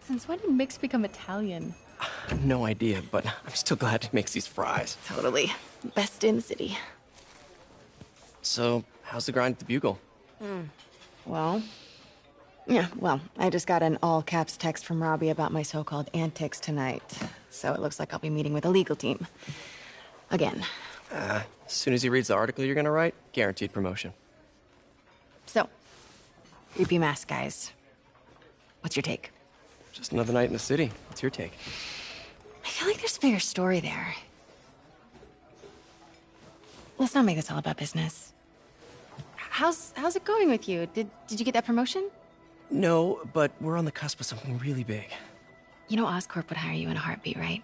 Since when did Mix become Italian? No idea, but I'm still glad he makes these fries. Totally. Best in the city. So, how's the grind at the Bugle? Well, I just got an all-caps text from Robbie about my so-called antics tonight. So it looks like I'll be meeting with a legal team. Again. As soon as he reads the article you're gonna write, guaranteed promotion. So, creepy mask guys. What's your take? Just another night in the city. What's your take? I feel like there's a bigger story there. Let's not make this all about business. How's it going with you? Did you get that promotion? No, but we're on the cusp of something really big. You know Oscorp would hire you in a heartbeat, right?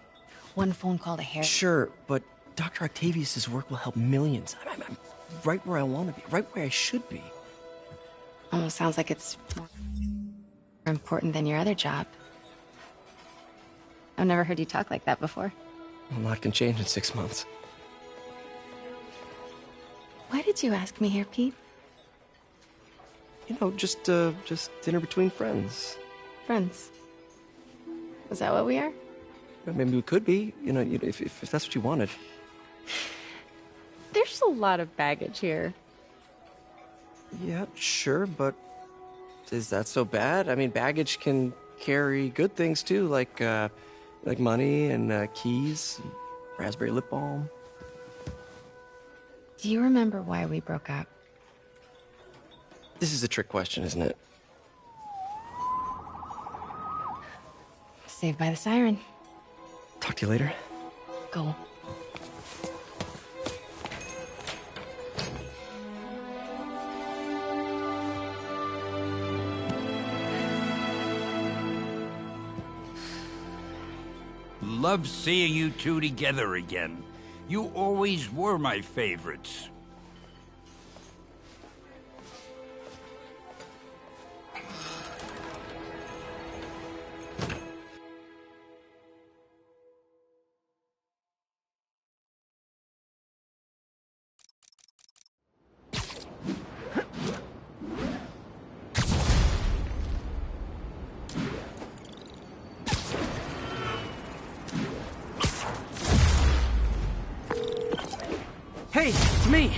One phone call to Harry. Sure, but Dr. Octavius's work will help millions. I'm right where I want to be, right where I should be. Almost sounds like it's more important than your other job. I've never heard you talk like that before. A lot can change in 6 months. Why did you ask me here, Pete? You know, just dinner between friends. Friends. Is that what we are? Maybe we could be, if that's what you wanted. There's a lot of baggage here. Yeah, sure, but is that so bad? I mean, baggage can carry good things too, like money and keys, and raspberry lip balm. Do you remember why we broke up? This is a trick question, isn't it? Saved by the siren. Talk to you later. Go. Love seeing you two together again. You always were my favorites. Hey, it's me.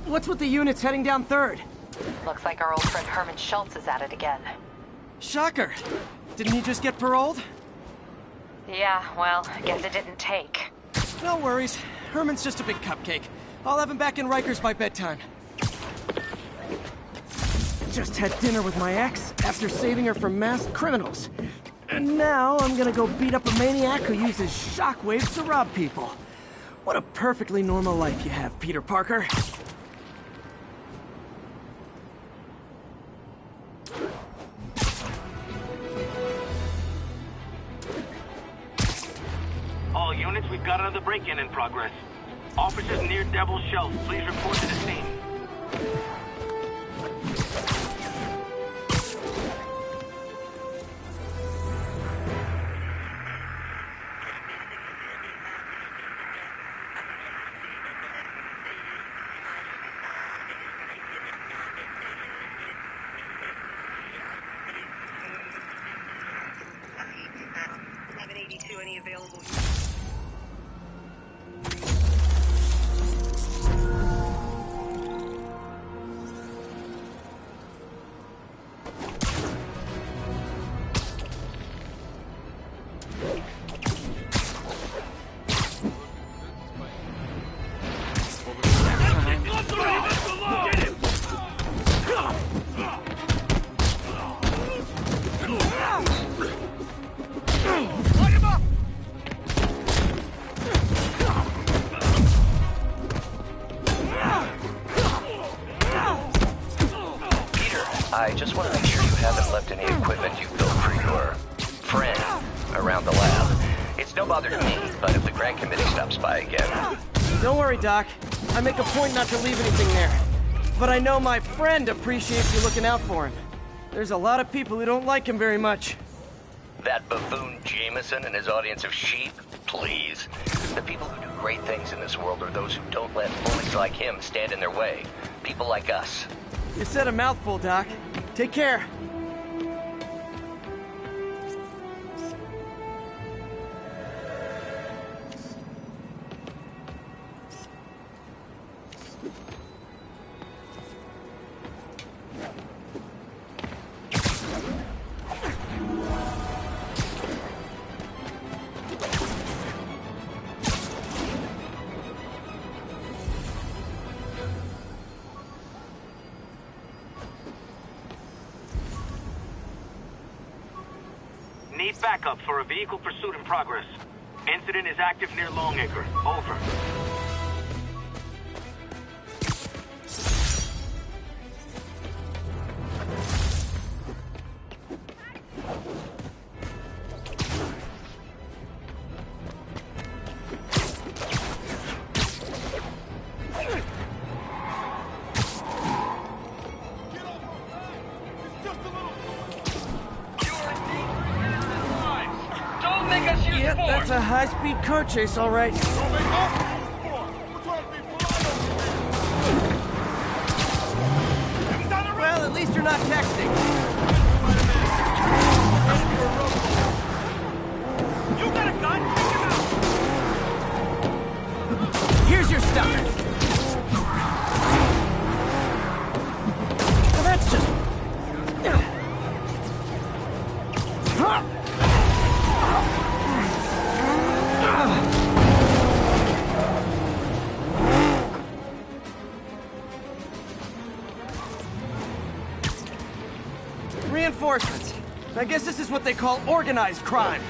What's with the units heading down 3rd? Looks like our old friend Herman Schultz is at it again. Shocker. Didn't he just get paroled? Yeah, well, I guess it didn't take. No worries. Herman's just a big cupcake. I'll have him back in Rikers by bedtime. Just had dinner with my ex after saving her from masked criminals. And now I'm gonna go beat up a maniac who uses shockwaves to rob people. What a perfectly normal life you have, Peter Parker. All units, we've got another break-in in progress. Officers near Devil's Shelf, please report to the scene. Any available? I just want to make sure you haven't left any equipment you built for your friend around the lab. It's no bother to me, but if the grant committee stops by again... Don't worry, Doc. I make a point not to leave anything there. But I know my friend appreciates you looking out for him. There's a lot of people who don't like him very much. That buffoon Jameson and his audience of sheep? Please. The people who do great things in this world are those who don't let bullies like him stand in their way. People like us. You said a mouthful, Doc. Take care. Need backup for a vehicle pursuit in progress. Incident is active near Longacre. Over. Yep, that's a high-speed car chase, all right. Well, at least you're not texting. You got a gun? Take him out! Here's your stuff. Well, that's just... Reinforcements. I guess this is what they call organized crime.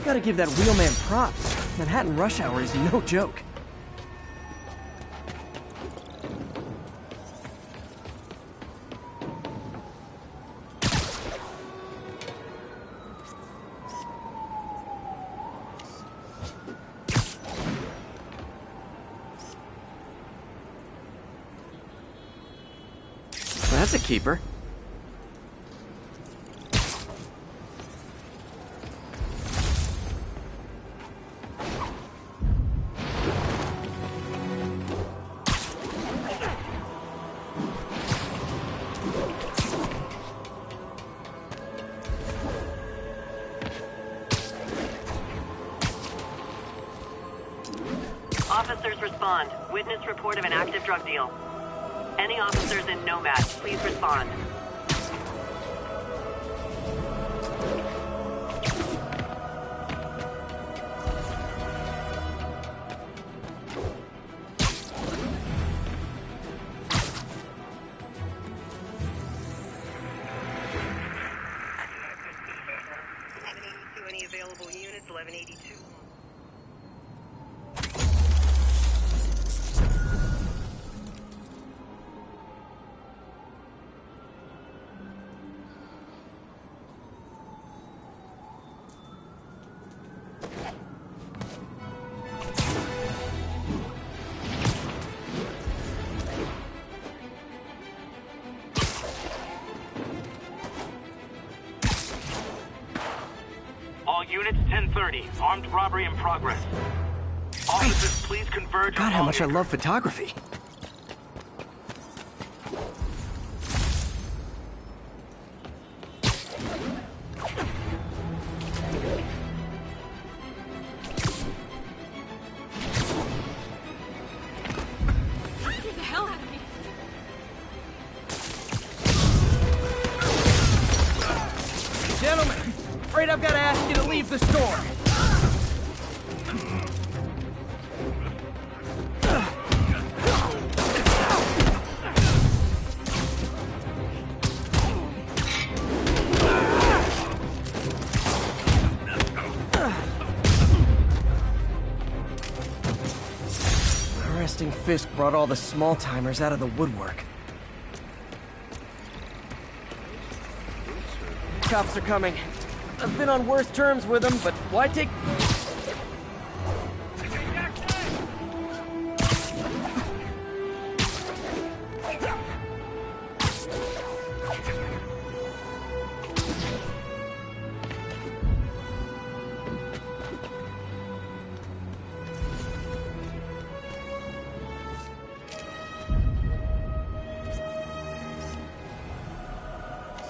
Gotta give that wheelman props. Manhattan rush hour is no joke. That's a keeper. Officers respond. Witness report of an active drug deal. Any officers in Nomad, please respond. Any available units, 1182. All units, 1030. Armed robbery in progress. Officers, please converge. God, how much I love photography. Get the hell out of me. Gentlemen, afraid I've got to ask you to leave the store. Arresting Fisk brought all the small-timers out of the woodwork. Cops are coming. I've been on worse terms with them, but why take...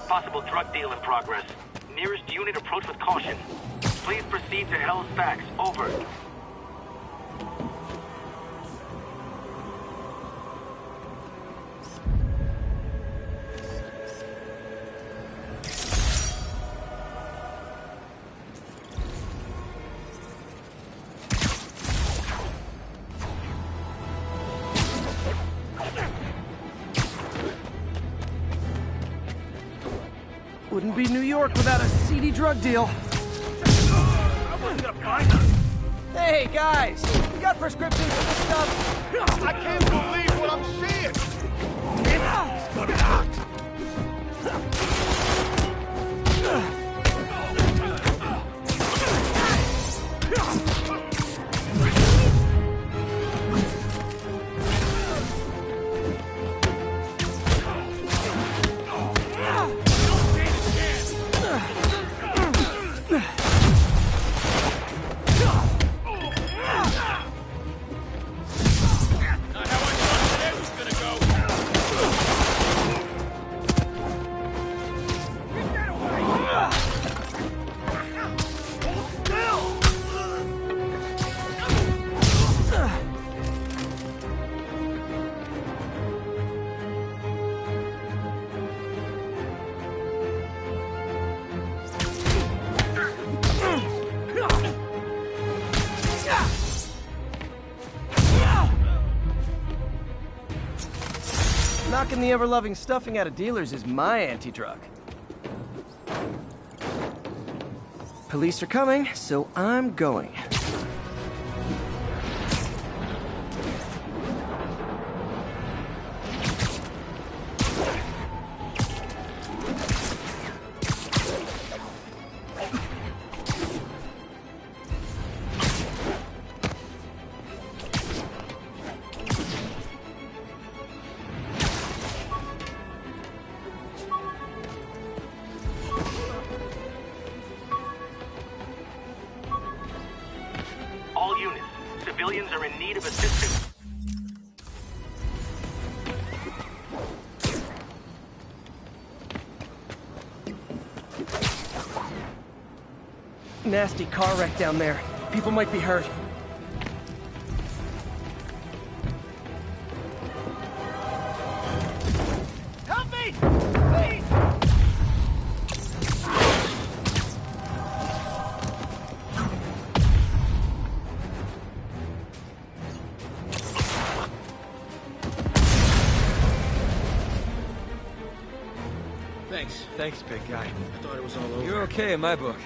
Possible drug deal in progress. Nearest unit approach with caution. Please proceed to hell's backs. Over. Wouldn't be New York without a seedy drug deal. I wasn't gonna find them. Hey, guys! You got prescriptions for this stuff? I can't believe what I'm seeing! Cut it out! Knocking the ever-loving stuffing out of dealers is my anti-drug. Police are coming, so I'm going. All units. Civilians are in need of assistance. Nasty car wreck down there. People might be hurt. Help me! Please! Thanks, big guy. I thought it was all over. You're okay in my book.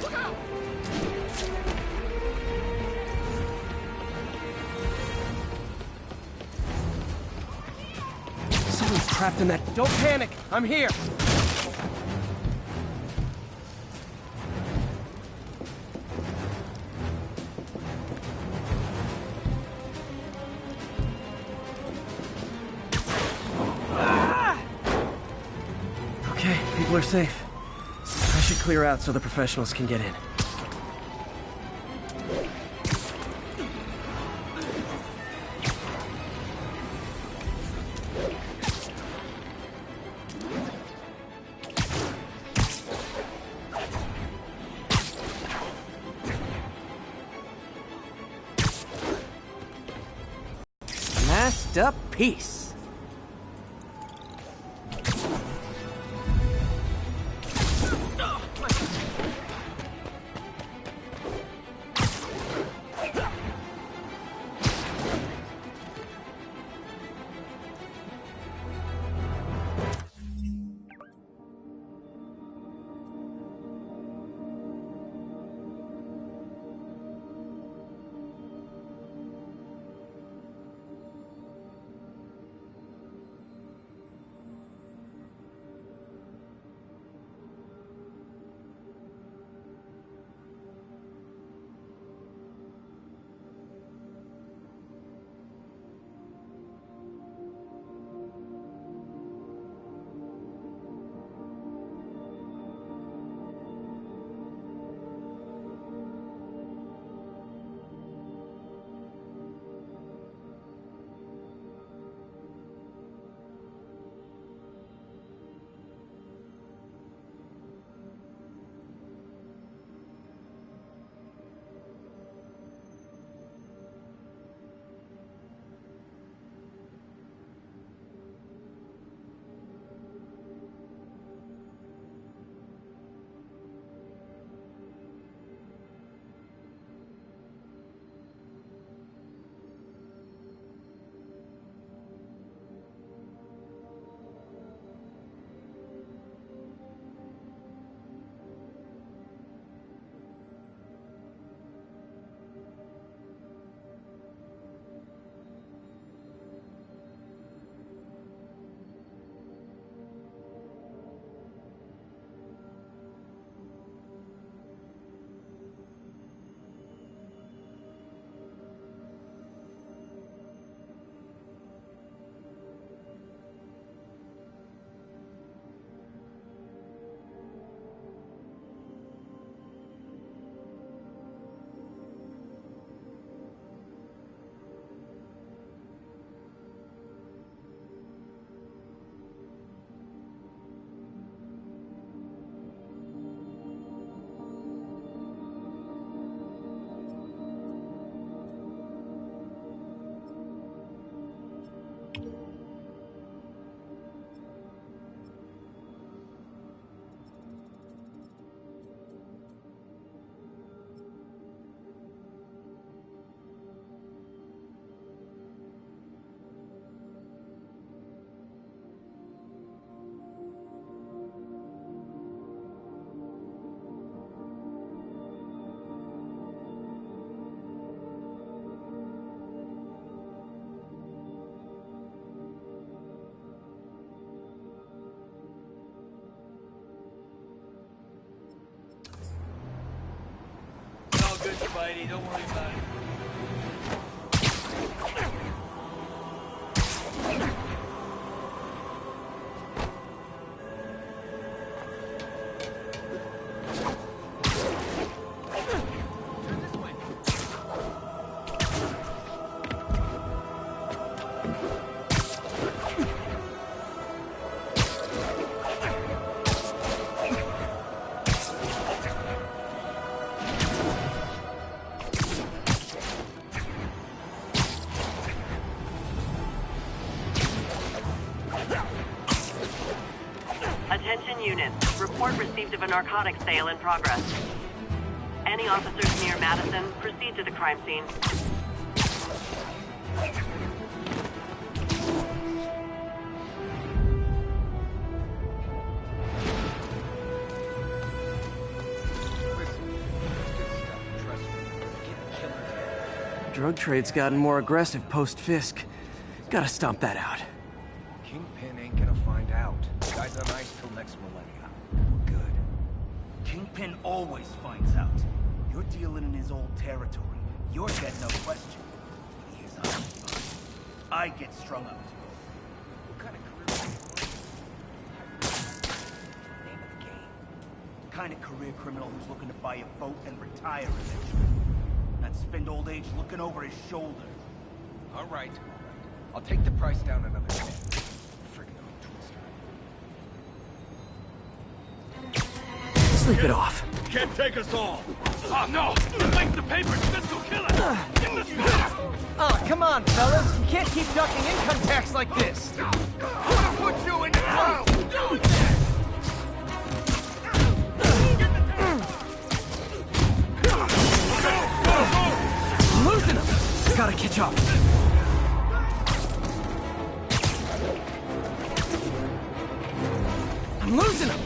Look out! Someone's trapped in that. Don't panic! I'm here! Okay, people are safe. I should clear out so the professionals can get in. Masterpiece. Spidey. Don't worry about it. Attention units. Report received of a narcotics sale in progress. Any officers near Madison, proceed to the crime scene. Drug trade's gotten more aggressive post-Fisk. Gotta stomp that out. Kingpin ain't gonna find out. Guys on ice till next millennia. We're good. Kingpin always finds out. You're dealing in his old territory. You're dead, no question. He is on. I get strung up. What kind of career? Name of the game. Kind of career criminal who's looking to buy a boat and retire eventually. Not spend old age looking over his shoulder. All right. I'll take the price down another 10. Friggin' old twister. Sleep it off. Can't take us all. Oh no! Make the papers. This will kill us. Get this fast. Oh, come on, fellas. You can't keep ducking income tax like this. I'll put you in the house. I'm losing him. I gotta catch up. I'm losing him.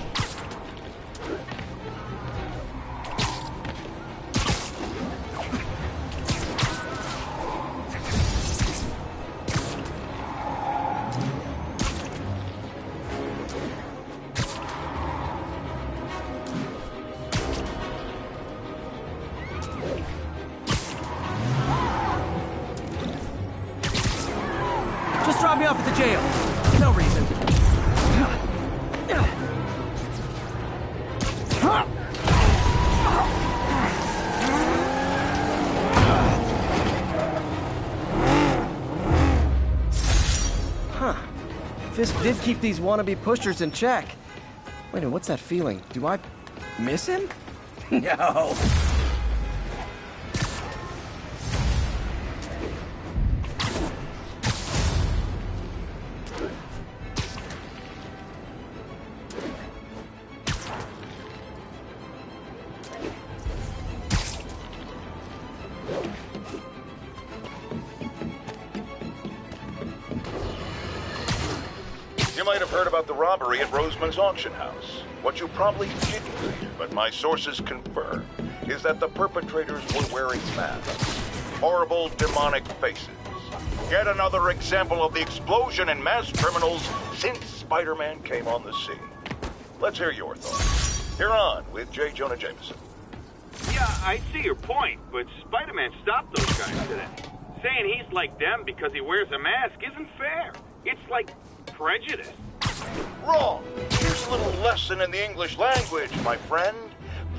Just drop me off at the jail. No reason. Huh. Fisk did keep these wannabe pushers in check. Wait a minute, what's that feeling? Do I miss him? No. You might have heard about the robbery at Roseman's auction house. What you probably didn't hear, but my sources confirm, is that the perpetrators were wearing masks. Horrible, demonic faces. Yet another example of the explosion in mass criminals since Spider-Man came on the scene. Let's hear your thoughts. You're on with J. Jonah Jameson. Yeah, I see your point, but Spider-Man stopped those guys today. Saying he's like them because he wears a mask isn't fair. It's like prejudice. Wrong. Here's a little lesson in the English language, my friend.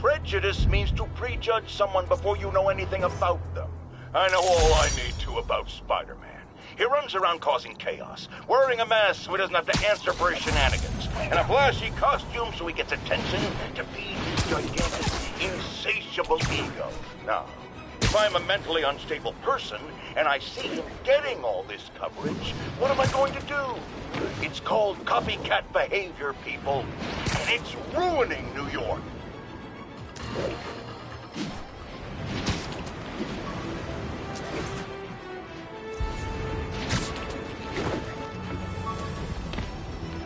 Prejudice means to prejudge someone before you know anything about them. I know all I need to about Spider-Man. He runs around causing chaos, wearing a mask so he doesn't have to answer for his shenanigans, and a flashy costume so he gets attention to feed his gigantic, insatiable ego. Now, if I'm a mentally unstable person and I see him getting all this coverage, what am I going to do? It's called copycat behavior, people, and it's ruining New York.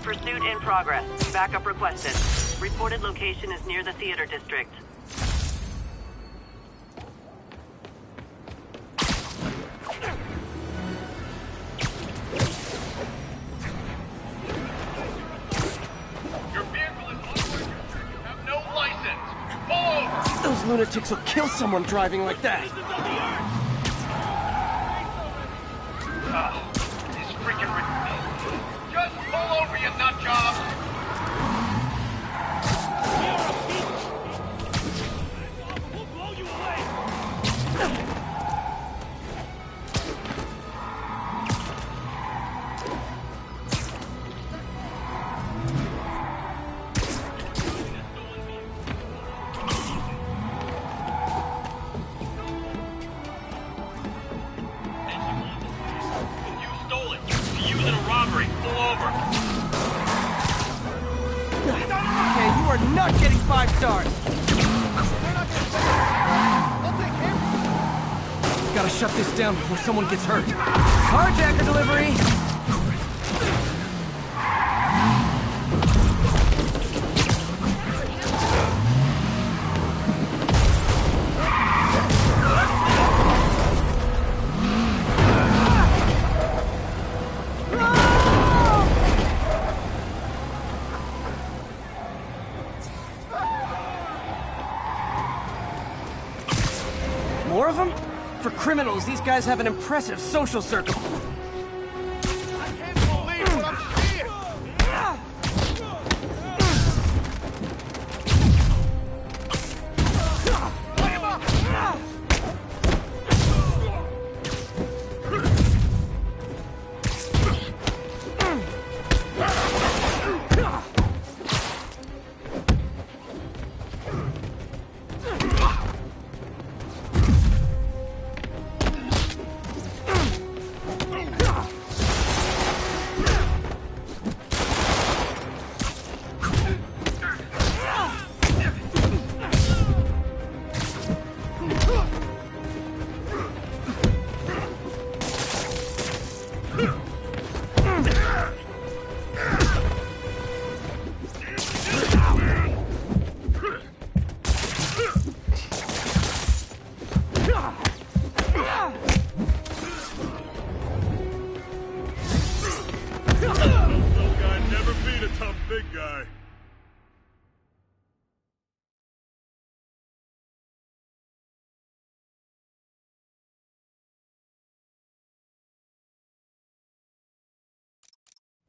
Pursuit in progress. Backup requested. Reported location is near the theater district. Your vehicle is unregistered. You have no license. Pull over. Those those lunatics will kill someone driving like that. This freaking ridiculous. Just pull over, you nut job! We'll blow you away! Okay, you are not getting 5 stars. Gotta shut this down before someone gets hurt. Carjacker delivery! More of them? For criminals, these guys have an impressive social circle. I can't believe what I'm seeing! Light him up!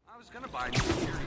I was gonna buy a new computer.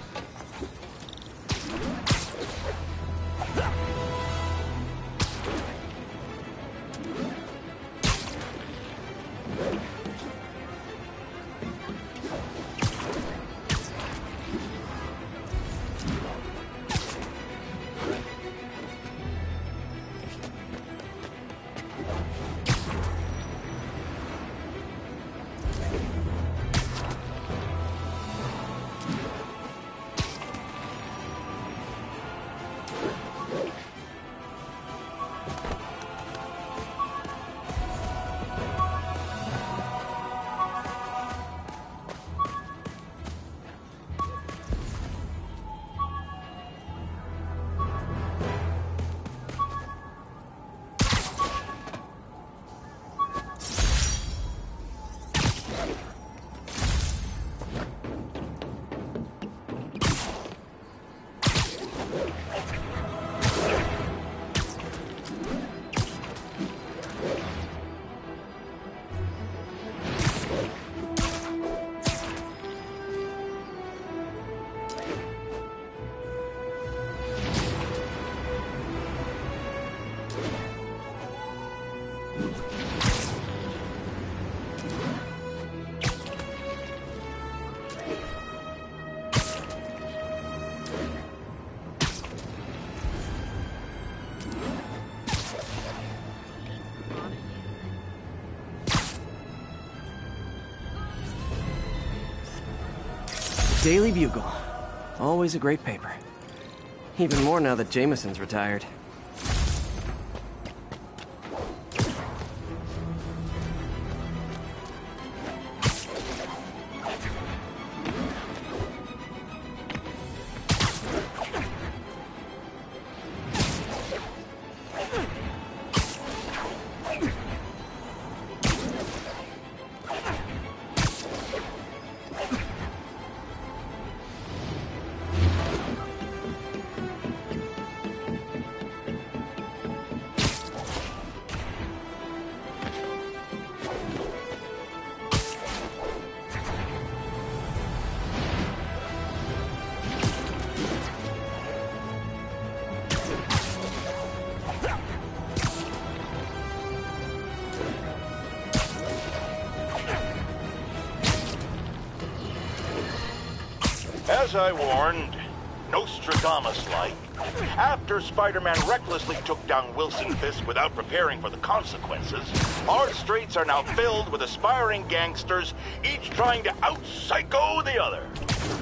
Daily Bugle. Always a great paper. Even more now that Jameson's retired. As I warned, Nostradamus-like, after Spider-Man recklessly took down Wilson Fisk without preparing for the consequences, our streets are now filled with aspiring gangsters, each trying to out-psycho the other.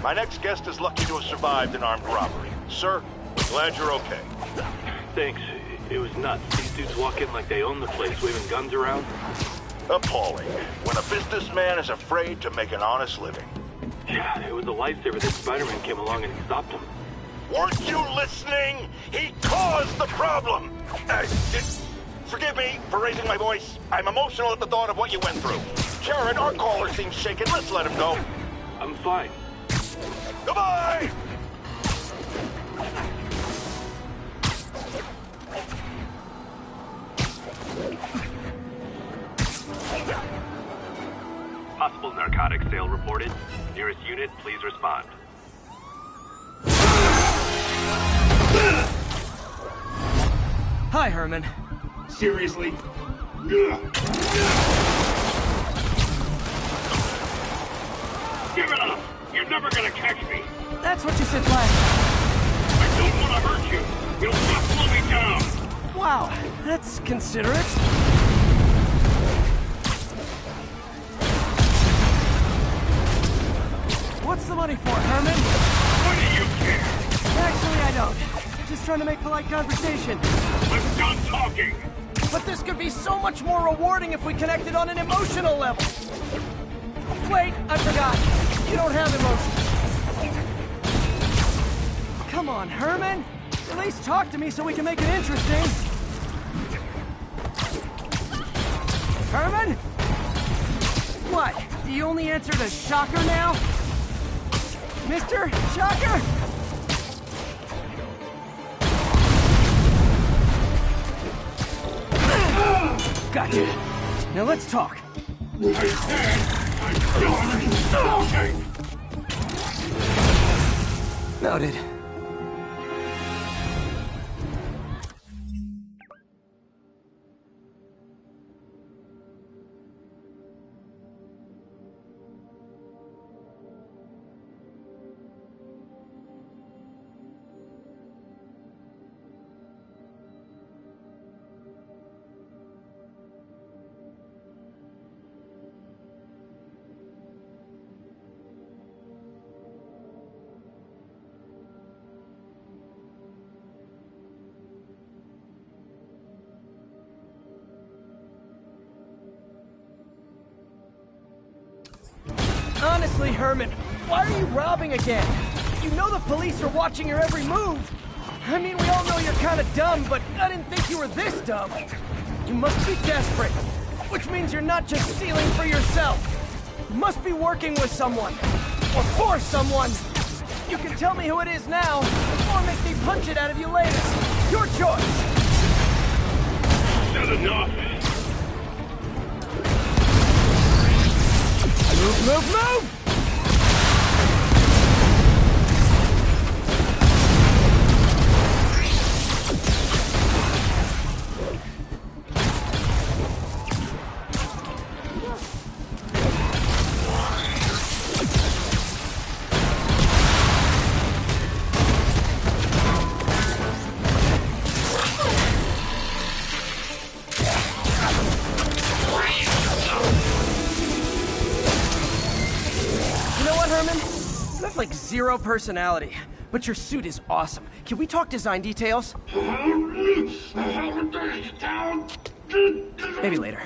My next guest is lucky to have survived an armed robbery. Sir, we're glad you're okay. Thanks. It was nuts. These dudes walk in like they own the place, waving guns around. Appalling. When a businessman is afraid to make an honest living. Yeah, it was a lifesaver that Spider-Man came along and stopped him. Weren't you listening? He caused the problem! Forgive me for raising my voice. I'm emotional at the thought of what you went through. Jared, our caller seems shaken. Let's let him go. I'm fine. Goodbye! Possible narcotics sale reported. Nearest unit, please respond. Hi, Herman. Seriously? Give it up! You're never gonna catch me! That's what you said last time. I don't want to hurt you! You'll not slow me down! Wow, that's considerate. What's the money for, Herman? What do you care? Actually, I don't. Just trying to make polite conversation. I'm done talking! But this could be so much more rewarding if we connected on an emotional level. Wait, I forgot. You don't have emotions. Come on, Herman. At least talk to me so we can make it interesting. Herman? What? Do you only answer to Shocker now? Mr. Shocker? Gotcha. Now let's talk. I said I'm done talking! Noted. Honestly, Herman, why are you robbing again? You know the police are watching your every move. I mean, we all know you're kind of dumb, but I didn't think you were this dumb. You must be desperate, which means you're not just stealing for yourself. You must be working with someone, or for someone. You can tell me who it is now, or make me punch it out of you later. Your choice. Not enough! Move, move, move! Like zero personality, but your suit is awesome. Can we talk design details? Maybe later.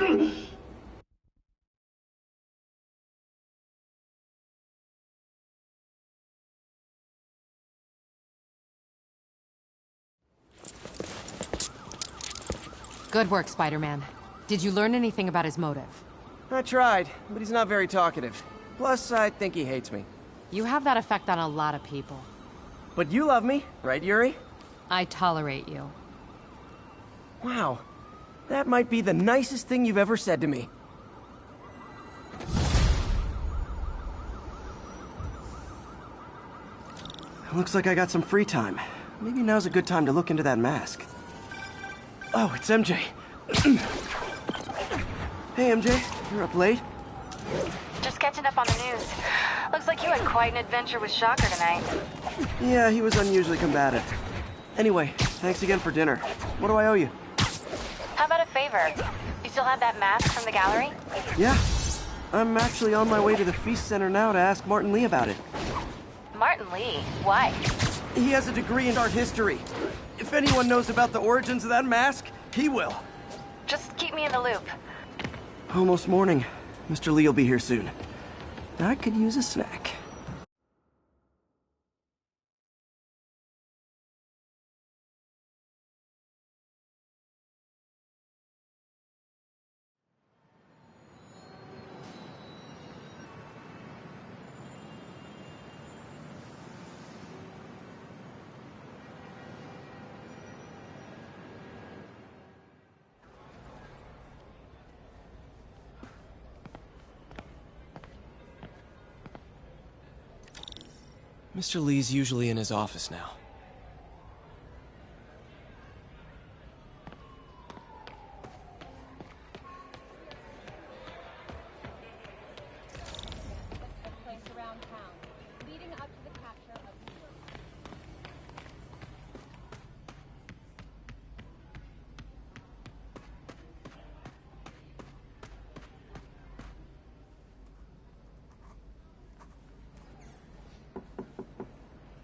Good work, Spider-Man. Did you learn anything about his motive? I tried, but he's not very talkative. Plus, I think he hates me. You have that effect on a lot of people. But you love me, right, Yuri? I tolerate you. Wow. That might be the nicest thing you've ever said to me. Looks like I got some free time. Maybe now's a good time to look into that mask. Oh, it's MJ. Hey, MJ. You're up late? just catching up on the news. Looks like you had quite an adventure with Shocker tonight. Yeah, he was unusually combative. Anyway, thanks again for dinner. What do I owe you? How about a favor? You still have that mask from the gallery? Yeah. I'm actually on my way to the Feast Center now to ask Martin Lee about it. Martin Lee? Why? He has a degree in art history. If anyone knows about the origins of that mask, he will. Just keep me in the loop. Almost morning. Mr. Lee will be here soon. I could use a snack. Mr. Lee's usually in his office now.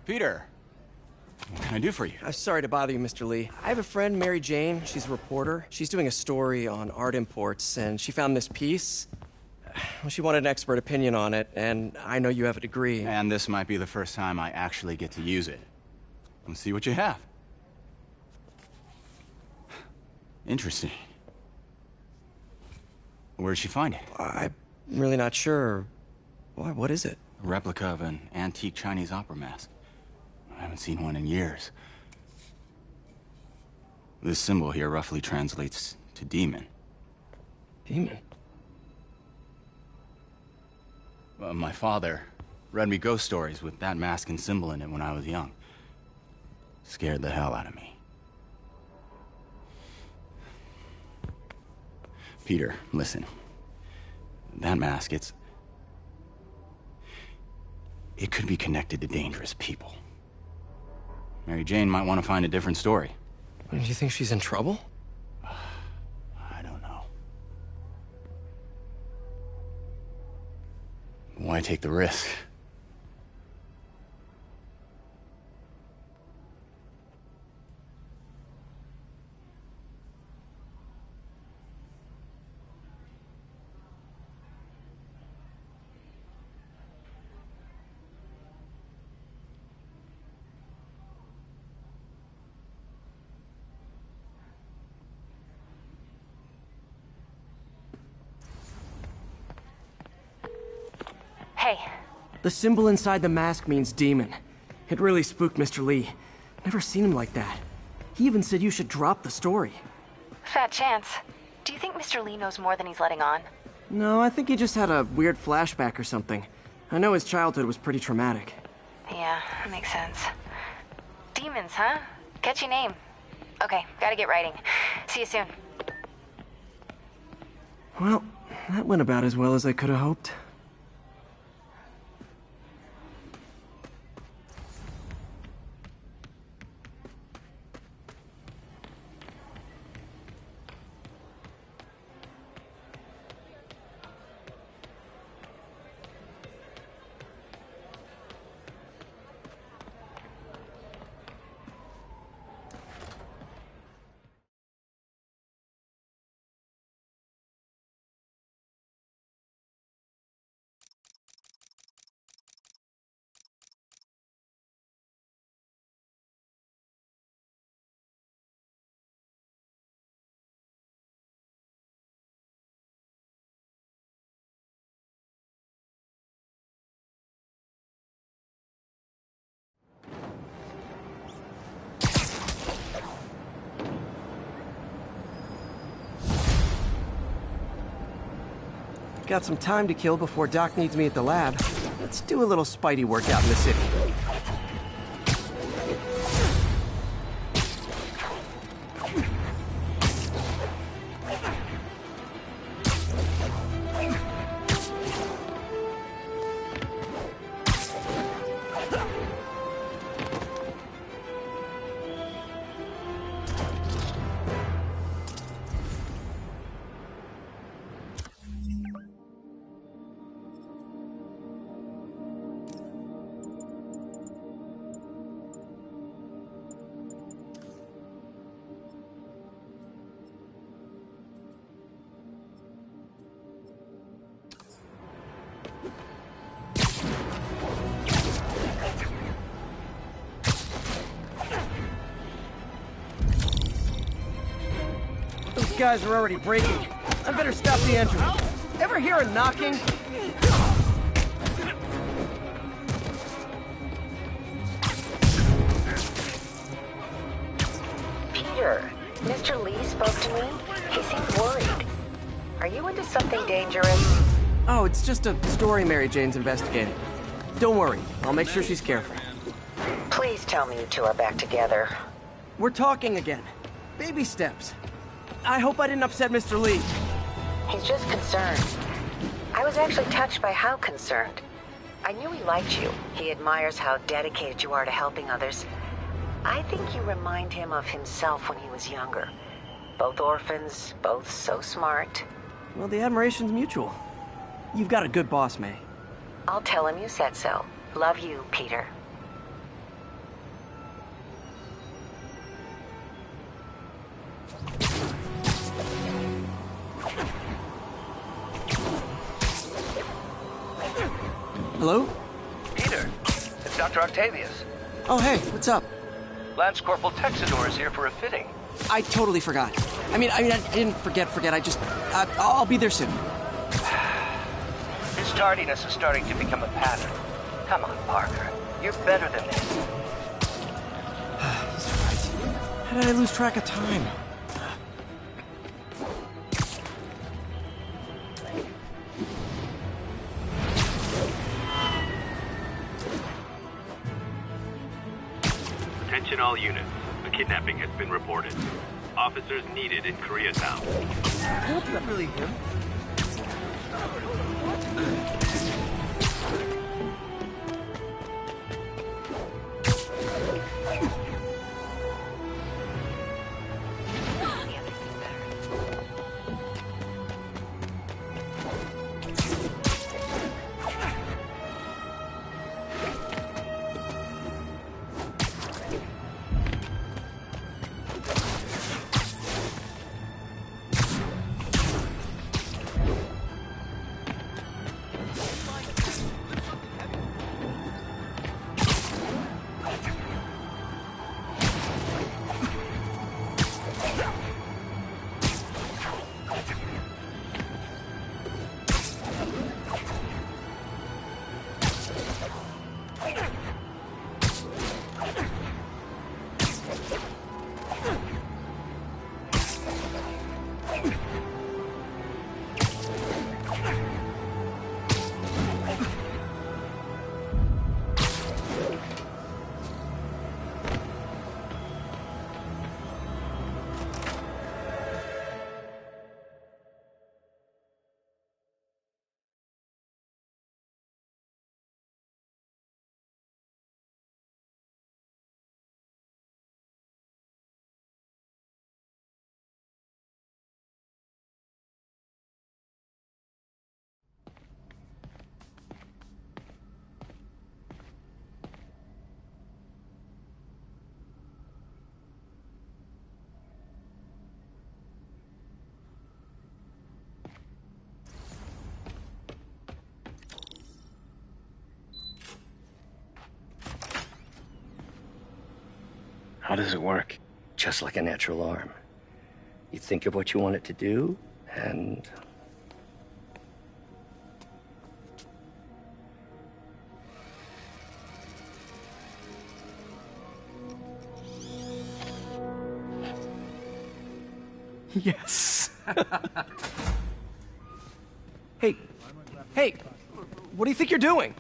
Peter, what can I do for you? I'm sorry to bother you, Mr. Lee. I have a friend, Mary Jane. She's a reporter. She's doing a story on art imports, and she found this piece. Well, she wanted an expert opinion on it, and I know you have a degree. And this might be the first time I actually get to use it. Let's see what you have. Interesting. Where did she find it? I'm really not sure. Why, what is it? A replica of an antique Chinese opera mask. I haven't seen one in years. This symbol here roughly translates to demon. Demon? My father read me ghost stories with that mask and symbol in it when I was young. Scared the hell out of me. Peter, listen. That mask, it could be connected to dangerous people. Mary Jane might want to find a different story. Do you think she's in trouble? I don't know. Why take the risk? Hey. The symbol inside the mask means demon. It really spooked Mr. Lee. Never seen him like that. He even said you should drop the story. Fat chance. Do you think Mr. Lee knows more than he's letting on? No, I think he just had a weird flashback or something. I know his childhood was pretty traumatic. Yeah, makes sense. Demons, huh? Catchy name. Okay, gotta get writing. See you soon. Well, that went about as well as I could have hoped. Got some time to kill before Doc needs me at the lab. Let's do a little Spidey workout in the city. guys are already breaking. I better stop the engine. Ever hear a knocking? Peter, Mr. Lee spoke to me. He seemed worried. Are you into something dangerous? Oh, it's just a story Mary Jane's investigating. Don't worry, I'll make sure she's careful. Please tell me you two are back together. We're talking again. Baby steps. I hope I didn't upset Mr. Lee. He's just concerned. I was actually touched by how concerned. I knew he liked you. He admires how dedicated you are to helping others. I think you remind him of himself when he was younger. Both orphans, both so smart. Well, the admiration's mutual. You've got a good boss, May. I'll tell him you said so. Love you, Peter. Hello? Peter, it's Dr. Octavius. Oh, hey, what's up? Lance Corporal Texador is here for a fitting. I totally forgot. I didn't forget. I'll be there soon. His tardiness is starting to become a pattern. Come on, Parker. You're better than this. He's right. How did I lose track of time? Attention all units. A kidnapping has been reported. Officers needed in Koreatown. I hope not really him. How does it work? Just like a natural arm. You think of what you want it to do, and... Yes. Hey, what do you think you're doing?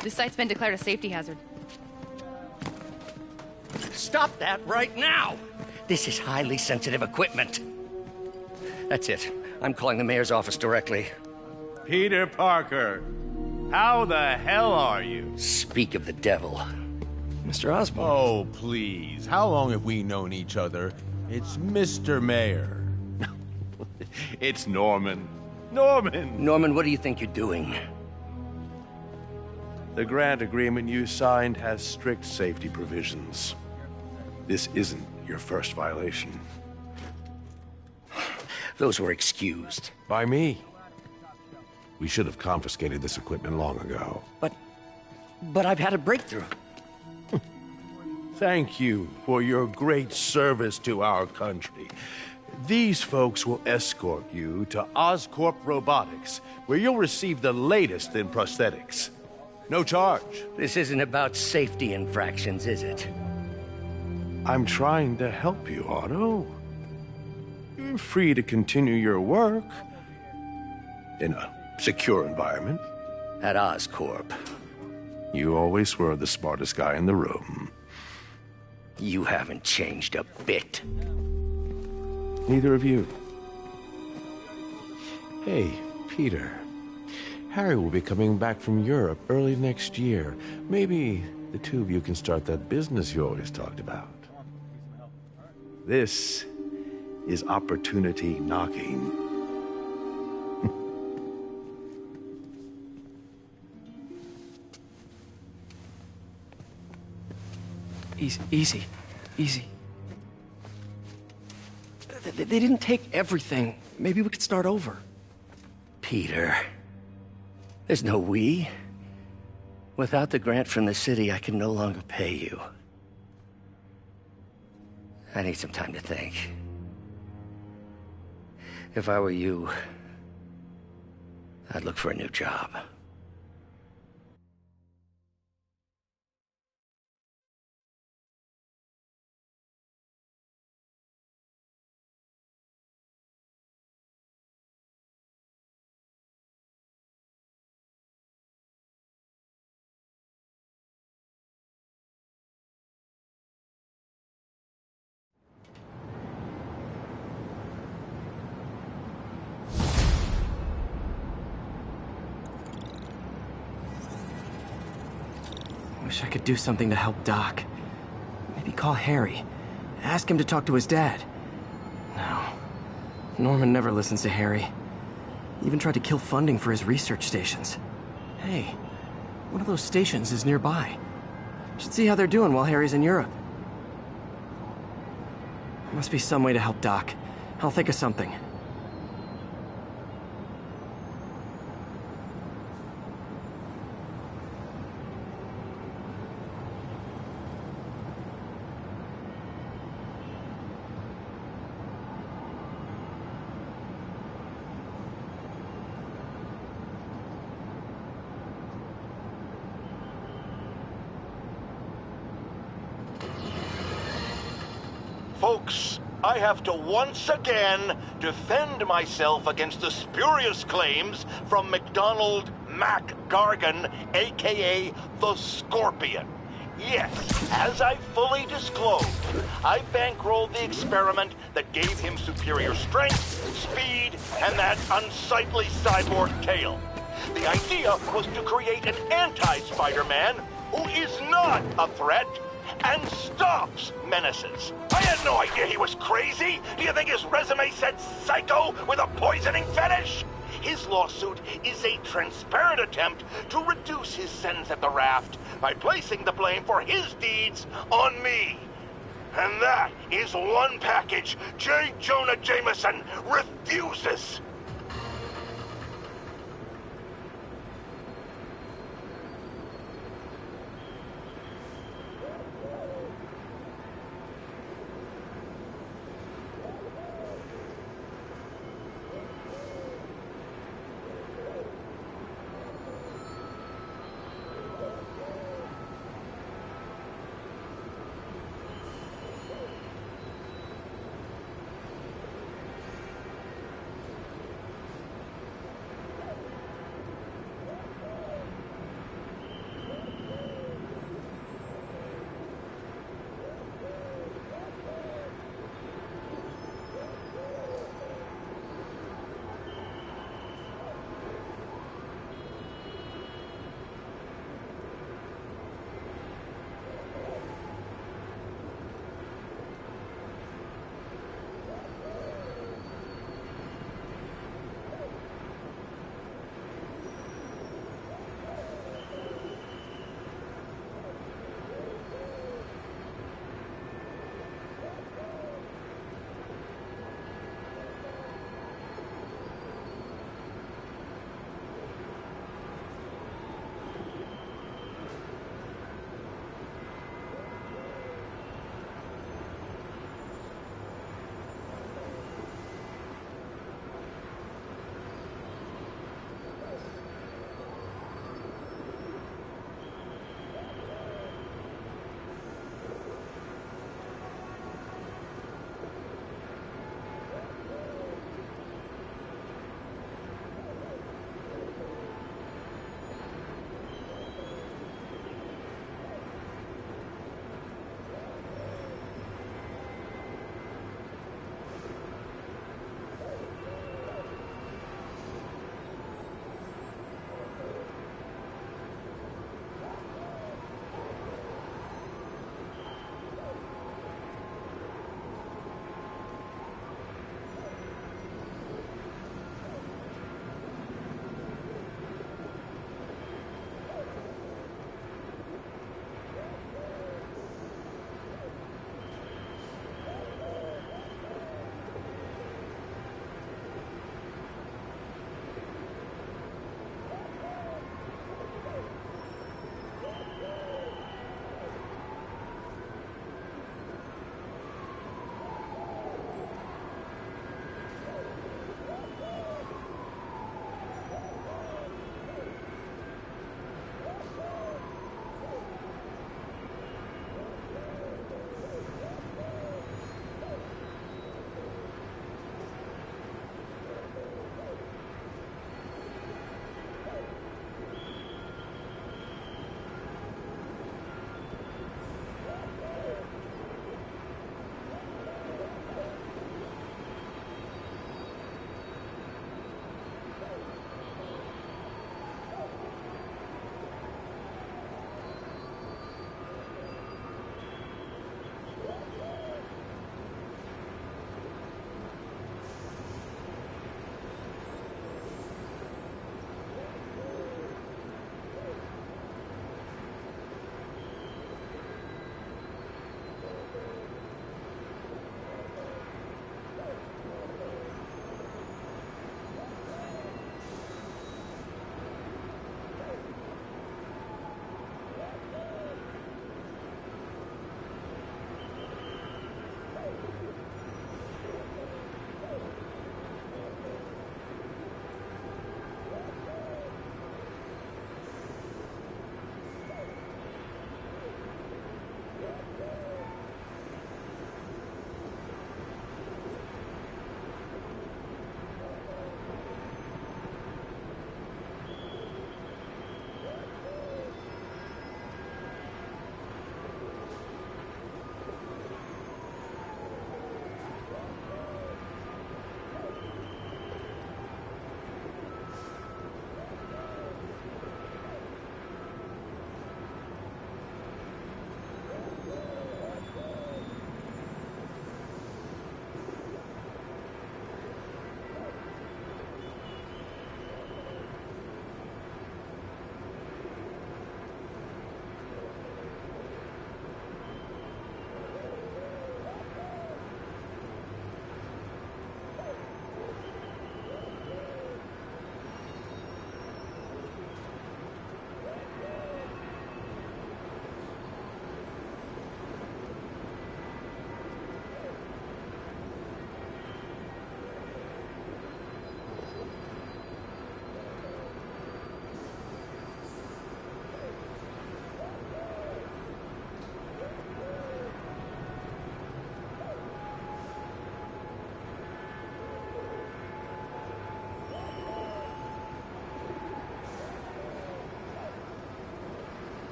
This site's been declared a safety hazard. Stop that right now! This is highly sensitive equipment. That's it. I'm calling the mayor's office directly. Peter Parker, how the hell are you? Speak of the devil. Mr. Osborn. Oh, please. How long have we known each other? It's Mr. Mayor. It's Norman. Norman, what do you think you're doing? The grant agreement you signed has strict safety provisions. This isn't your first violation. Those were excused. By me. We should have confiscated this equipment long ago. But I've had a breakthrough. Thank you for your great service to our country. These folks will escort you to Oscorp Robotics, where you'll receive the latest in prosthetics. No charge. This isn't about safety infractions, is it? I'm trying to help you, Otto. You're free to continue your work in a secure environment. At Oscorp. You always were the smartest guy in the room. You haven't changed a bit. Neither of you. Hey, Peter. Harry will be coming back from Europe early next year. Maybe the two of you can start that business you always talked about. This is opportunity knocking. Easy. They didn't take everything. Maybe we could start over. Peter. There's no we. Without the grant from the city, I can no longer pay you. I need some time to think. If I were you, I'd look for a new job. Wish I could do something to help Doc. Maybe call Harry. Ask him to talk to his dad. No. Norman never listens to Harry. He even tried to kill funding for his research stations. Hey, one of those stations is nearby. Should see how they're doing while Harry's in Europe. There must be some way to help Doc. I'll think of something. Folks, I have to once again defend myself against the spurious claims from McDonald Mac Gargan, aka the Scorpion. Yes, as I fully disclosed, I bankrolled the experiment that gave him superior strength, speed, and that unsightly cyborg tail. The idea was to create an anti-Spider-Man who is not a threat and stops menaces. I had no idea he was crazy. Do you think his resume said psycho with a poisoning fetish? His lawsuit is a transparent attempt to reduce his sentence at the raft by placing the blame for his deeds on me. And that is one package J. Jonah Jameson refuses.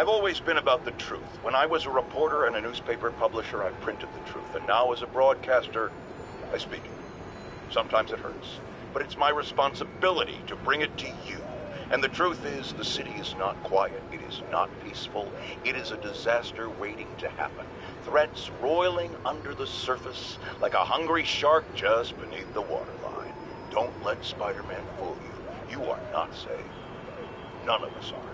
I've always been about the truth. When I was a reporter and a newspaper publisher, I printed the truth. And now as a broadcaster, I speak it. Sometimes it hurts, but it's my responsibility to bring it to you. And the truth is, the city is not quiet. It is not peaceful. It is a disaster waiting to happen. Threats roiling under the surface like a hungry shark just beneath the waterline. Don't let Spider-Man fool you. You are not safe. None of us are.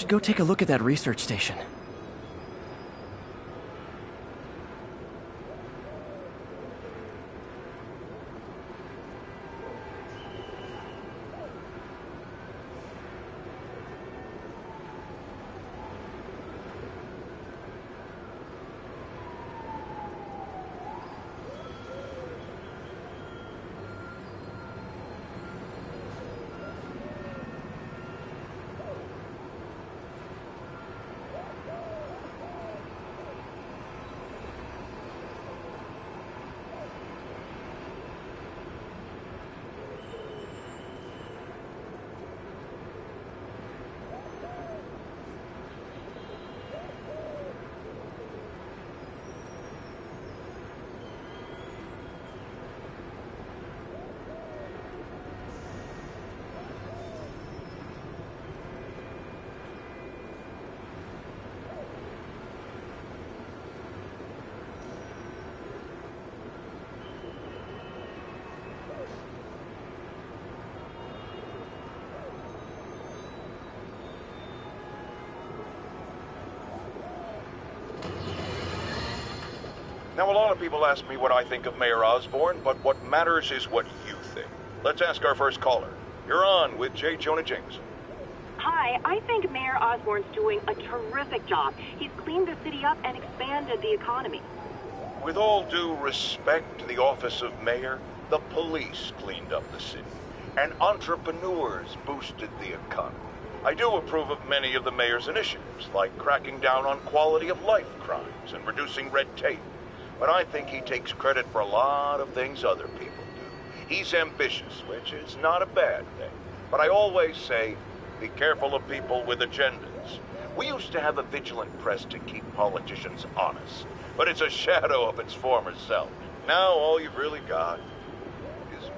should go take a look at that research station. Now, a lot of people ask me what I think of Mayor Osborn, but what matters is what you think. Let's ask our first caller. You're on with J. Jonah Jameson. Hi, I think Mayor Osborn's doing a terrific job. He's cleaned the city up and expanded the economy. With all due respect to the office of mayor, the police cleaned up the city, and entrepreneurs boosted the economy. I do approve of many of the mayor's initiatives, like cracking down on quality of life crimes and reducing red tape. But I think he takes credit for a lot of things other people do. He's ambitious, which is not a bad thing. But I always say, be careful of people with agendas. We used to have a vigilant press to keep politicians honest, but it's a shadow of its former self. Now all you've really got is me.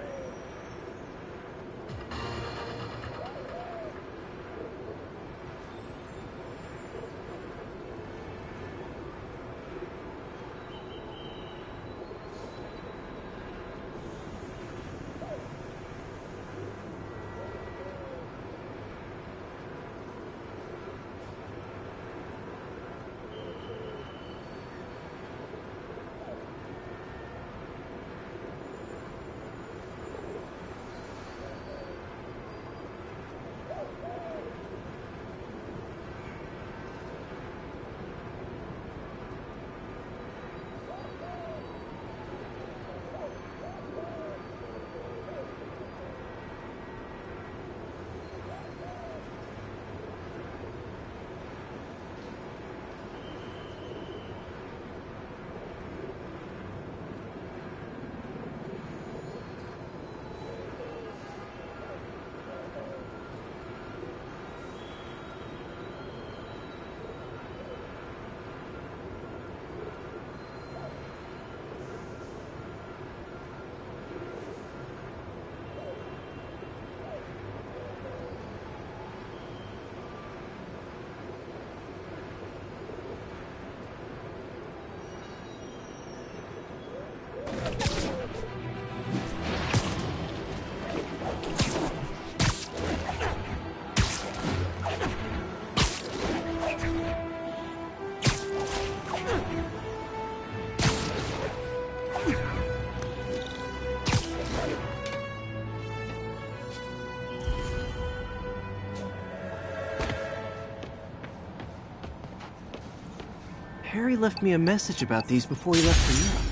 Harry left me a message about these before he left for Europe.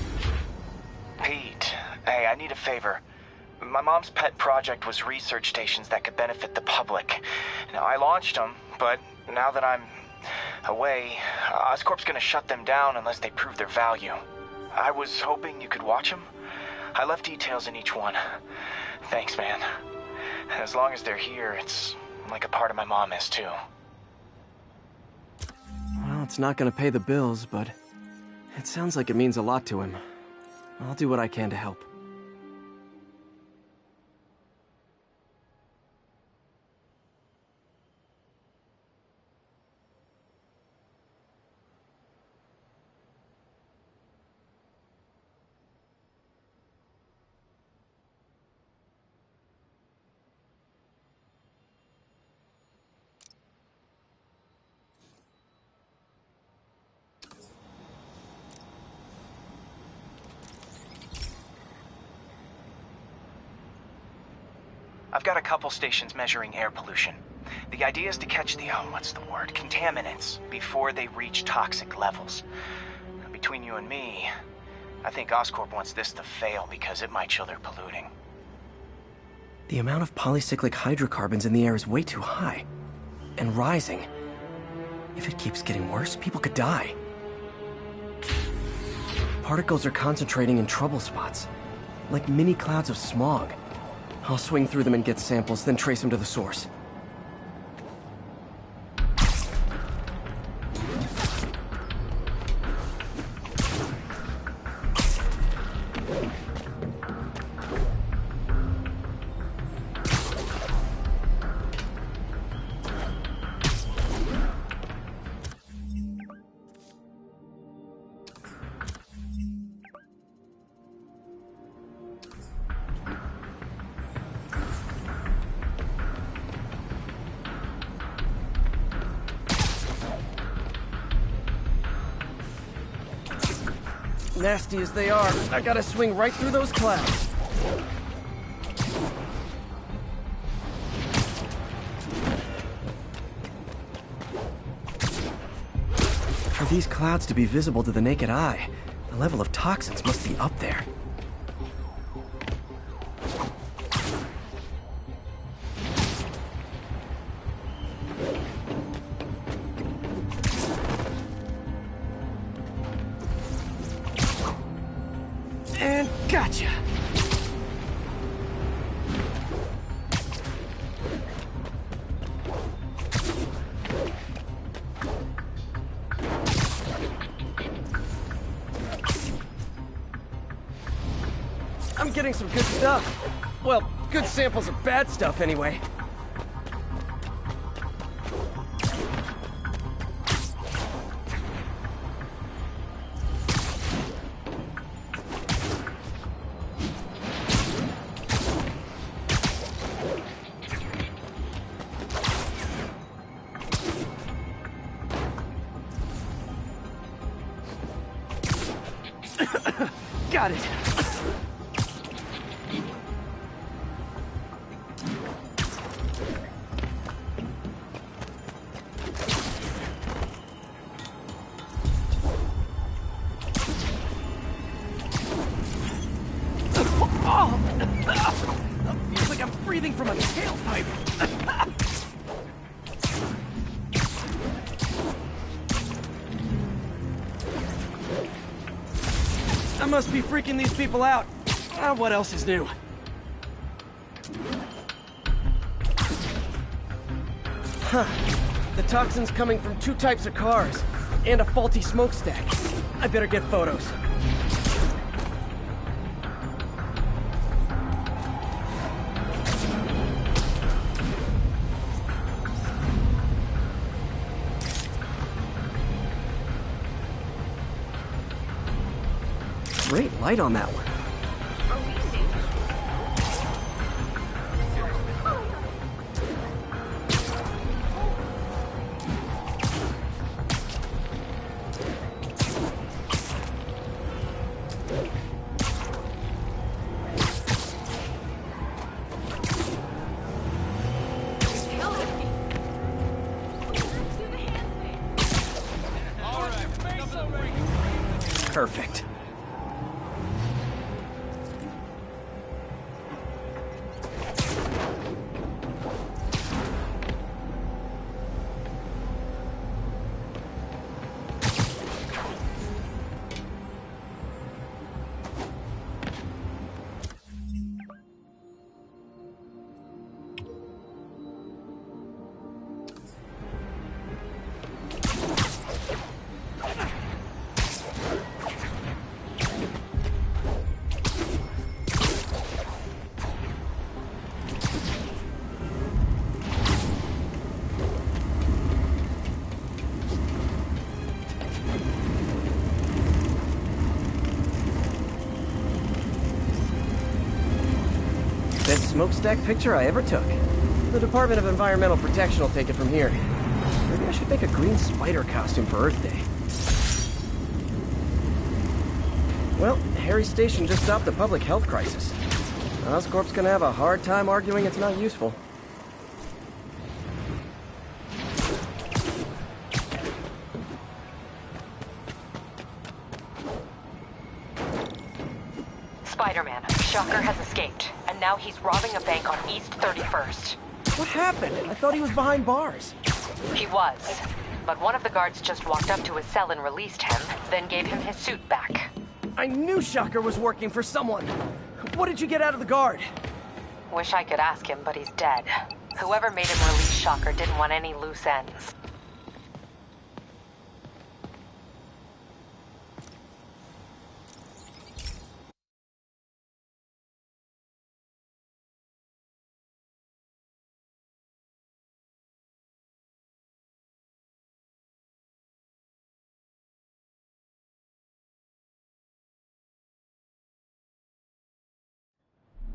Pete, hey, I need a favor. My mom's pet project was research stations that could benefit the public. Now, I launched them, but now that I'm away, Oscorp's gonna shut them down unless they prove their value. I was hoping you could watch them. I left details in each one. Thanks, man. As long as they're here, it's like a part of my mom is, too. Well, it's not gonna pay the bills, but it sounds like it means a lot to him. I'll do what I can to help. I've got a couple stations measuring air pollution. The idea is to catch the, contaminants before they reach toxic levels. Between you and me, I think Oscorp wants this to fail because it might show they're polluting. The amount of polycyclic hydrocarbons in the air is way too high. And rising. If it keeps getting worse, people could die. Particles are concentrating in trouble spots, like mini clouds of smog. I'll swing through them and get samples, then trace them to the source. Nasty as they are, I gotta swing right through those clouds. For these clouds to be visible to the naked eye, the level of toxins must be up there. And gotcha! I'm getting some good stuff. Well, good samples of bad stuff anyway. Got it. Feels like I'm breathing from a tailpipe. I must be freaking these people out. What else is new? Huh. The toxin's coming from 2 types of cars, and a faulty smokestack. I better get photos. Great light on that one. Perfect. Best smokestack picture I ever took. The Department of Environmental Protection will take it from here. Maybe I should make a green spider costume for Earth Day. Well, Harry's station just stopped the public health crisis. Oscorp's gonna have a hard time arguing it's not useful. Spider-Man, Shocker has escaped, and now he's robbing a bank on East 31st. What happened? I thought he was behind bars. He was, but one of the guards just walked up to his cell and released him, then gave him his suit back. I knew Shocker was working for someone. What did you get out of the guard? Wish I could ask him, but he's dead. Whoever made him release Shocker didn't want any loose ends.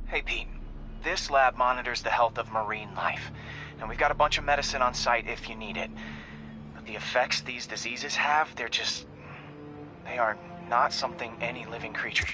Hey, Pete. This lab monitors the health of marine life, and we've got a bunch of medicine on site if you need it. But the effects these diseases have, they are not something any living creature